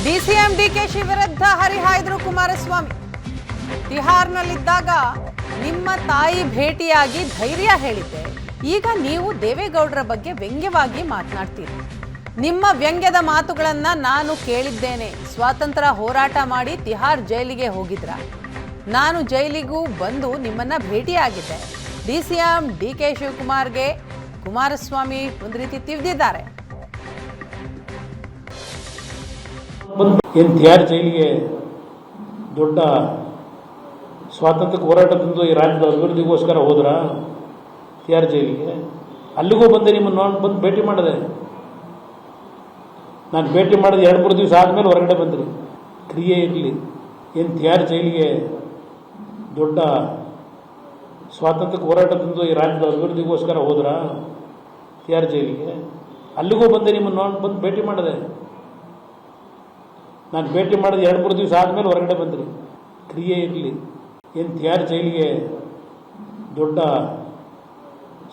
DCM DKShi ವಿರುದ್ಧ ಹರಿಹಾಯ್ದರು ಕುಮಾರಸ್ವಾಮಿ. ತಿಹಾರ್ನಲ್ಲಿದ್ದಾಗ ನಿಮ್ಮ ತಾಯಿ ಭೇಟಿಯಾಗಿ ಧೈರ್ಯ ಹೇಳಿದ್ದೆ, ಈಗ ನೀವು ದೇವೇಗೌಡರ ಬಗ್ಗೆ ವ್ಯಂಗ್ಯವಾಗಿ ಮಾತನಾಡ್ತೀರಿ. ನಿಮ್ಮ ವ್ಯಂಗ್ಯದ ಮಾತುಗಳನ್ನ ನಾನು ಕೇಳಿದ್ದೇನೆ. ಸ್ವಾತಂತ್ರ್ಯ ಹೋರಾಟ ಮಾಡಿ ತಿಹಾರ್ ಜೈಲಿಗೆ ಹೋಗಿದ್ರ, ನಾನು ಜೈಲಿಗೂ ಬಂದು ನಿಮ್ಮನ್ನ ಭೇಟಿಯಾಗಿದ್ದೆ. ಡಿಸಿಎಂ ಡಿಕೆ ಶಿವಕುಮಾರ್ಗೆ ಕುಮಾರಸ್ವಾಮಿ ಒಂದು ರೀತಿ ತಿವಿದಿದ್ದಾರೆ. ಏನು ತಿಹಾರ್ ಜೈಲಿಗೆ ದೊಡ್ಡ ಸ್ವಾತಂತ್ರ್ಯ ಹೋರಾಟದಿಂದ ಈ ರಾಜ್ಯದ ಅಭಿವೃದ್ಧಿಗೋಸ್ಕರ ಹೋದ್ರ ತಿಹಾರ್ ಜೈಲಿಗೆ? ಅಲ್ಲಿಗೂ ಬಂದೆ, ನಿಮ್ಮನ್ನು ಬಂದು ಭೇಟಿ ಮಾಡಿದೆ. ನಾನು ಭೇಟಿ ಮಾಡಿದ 2-3 ದಿವಸ ಆದಮೇಲೆ ಹೊರಗಡೆ ಬಂದ್ರಿ. ಕ್ರಿಯೆ ಇರಲಿ. ಏನು ತಿಹಾರ್ ಜೈಲಿಗೆ ದೊಡ್ಡ ಸ್ವಾತಂತ್ರ್ಯ ಹೋರಾಟದಿಂದ ಈ ರಾಜ್ಯದ ಅಭಿವೃದ್ಧಿಗೋಸ್ಕರ ಹೋದ್ರ ತಿಹಾರ್ ಜೈಲಿಗೆ? ಅಲ್ಲಿಗೂ ಬಂದೆ, ನಿಮ್ಮನ್ನು ಬಂದು ಭೇಟಿ ಮಾಡಿದೆ. ನಾನು ಭೇಟಿ ಮಾಡಿದ 2-3 ದಿವಸ ಆದಮೇಲೆ ಹೊರಗಡೆ ಬಂದ್ರಿ. ಕ್ರಿಯೆ ಇರಲಿ. ಏನು ತಿಹಾರ್ ಜೈಲಿಗೆ ದೊಡ್ಡ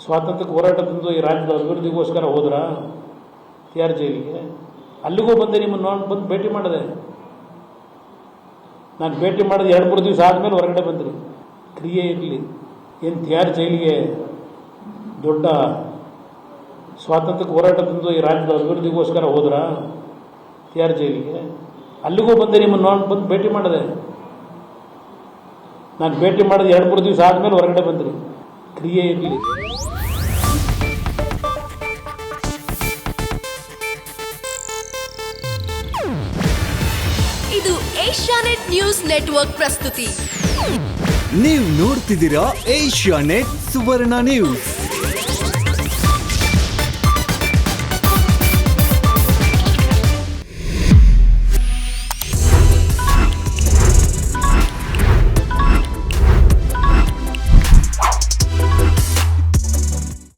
ಸ್ವಾತಂತ್ರ್ಯ ಹೋರಾಟದಿಂದ ಈ ರಾಜ್ಯದ ಅಭಿವೃದ್ಧಿಗೋಸ್ಕರ ಹೋದ್ರ ತಿಹಾರ್ ಜೈಲಿಗೆ? ಅಲ್ಲಿಗೂ ಬಂದೆ, ನಿಮ್ಮನ್ನು ಬಂದು ಭೇಟಿ ಮಾಡಿದೆ. ನಾನು ಭೇಟಿ ಮಾಡಿದ 2-3 ದಿವಸ ಆದಮೇಲೆ ಹೊರಗಡೆ ಬಂದ್ರಿ. ಕ್ರಿಯೆ ಇರಲಿ. ಏನು ತಿಹಾರ್ ಜೈಲಿಗೆ ದೊಡ್ಡ ಸ್ವಾತಂತ್ರ್ಯ ಹೋರಾಟದಿಂದ ಈ ರಾಜ್ಯದ ಅಭಿವೃದ್ಧಿಗೋಸ್ಕರ ಹೋದ್ರ ತಿಹಾರ್ ಜೈಲಿಗೆ? ಅಲ್ಲಿಗೂ ಬಂದೆ, ನಿಮ್ಮನ್ನು ಬಂದು ಭೇಟಿ ಮಾಡಿದೆ. ನಾನು ಭೇಟಿ ಮಾಡಿದ 2-3 ದಿವಸ ಆದಮೇಲೆ ಹೊರಗಡೆ ಬಂದ್ರಿ. ಕ್ರಿಯೆ ಇರಲಿ. ಇದು ಏಷ್ಯಾನೆಟ್ ನ್ಯೂಸ್ ನೆಟ್ವರ್ಕ್ ಪ್ರಸ್ತುತಿ. ನೀವು ನೋಡ್ತಿದ್ದೀರಾ ಏಷ್ಯಾನೆಟ್ ಸುವರ್ಣ ನ್ಯೂಸ್.